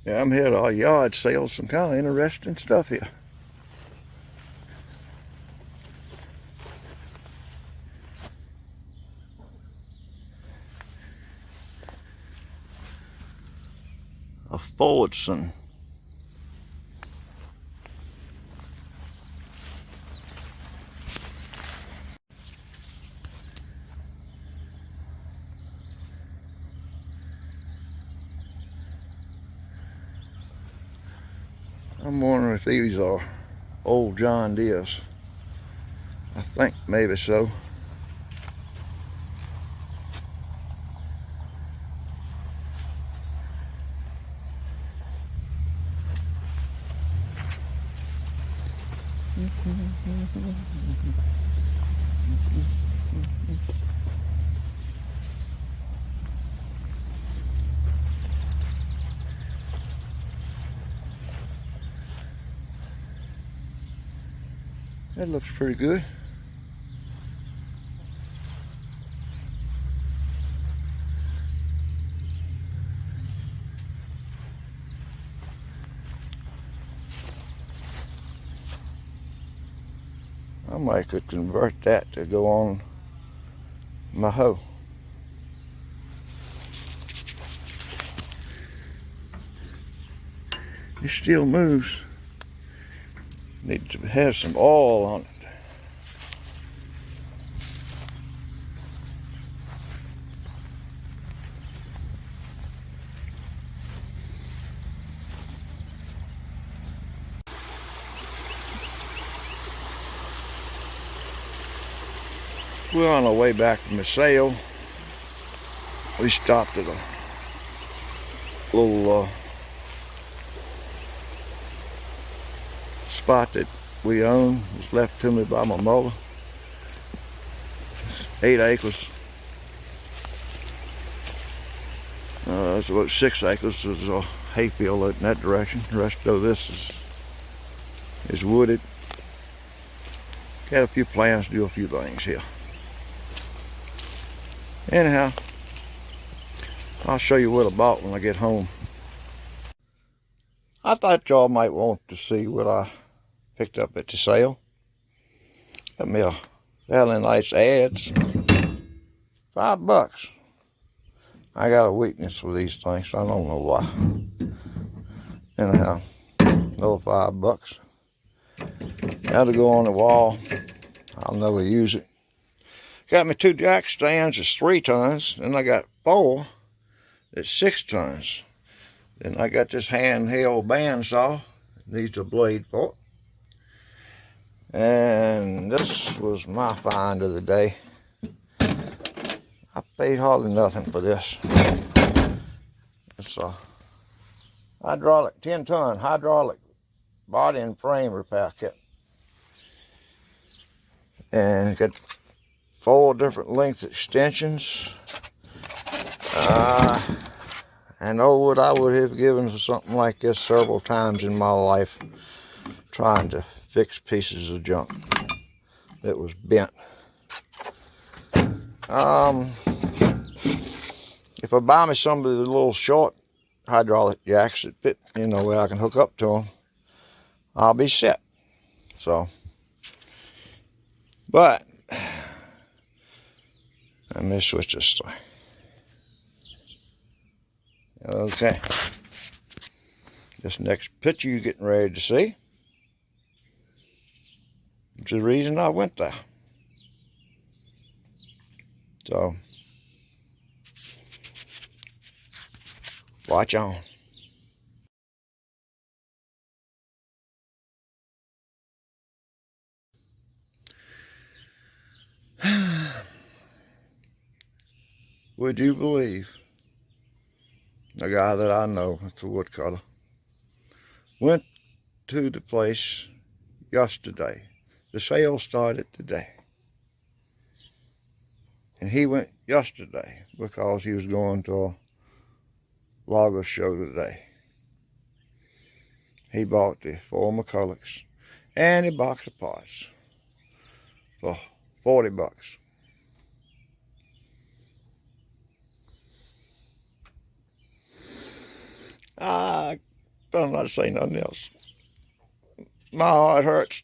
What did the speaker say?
Yeah, I'm here at a yard sale. Some kind of interesting stuff here. A Fordson. I'm wondering if these are old John Deere's. I think maybe so. That looks pretty good. I might could convert that to go on my hoe. It still moves. Need to have some oil on it. We're on our way back from the sale. We stopped at a little spot that we own. It was left to me by my mother. It's 8 acres. It's about 6 acres. There's a hayfield out in that direction. The rest of this is wooded. Got a few plans to do a few things here. Anyhow, I'll show you what I bought when I get home. I thought y'all might want to see what I picked up at the sale. Got me a Valley Nights ads. $5. I got a weakness for these things, so I don't know why. Anyhow, another $5. Got to go on the wall. I'll never use it. Got me 2 jack stands that's 3 tons. Then I got 4 that's 6 tons. Then I got this handheld bandsaw. Needs a blade for it. And this was my find of the day. I paid hardly nothing for this. It's a hydraulic 10-ton hydraulic body and frame repair kit. And got 4 different length extensions. I know what I would have given for something like this several times in my life, trying to fix pieces of junk that was bent. If I buy me some of the little short hydraulic jacks that fit, where I can hook up to them, I'll be set. So, but let me switch this thing. Okay. This next picture you're getting ready to see, it's the reason I went there. So, watch on. Would you believe a guy that I know, it's a woodcutter, went to the place yesterday. The sale started today. And he went yesterday because he was going to a logger show today. He bought the 4 McCullochs and a box of parts for $40. Better not say nothing else. My heart hurts.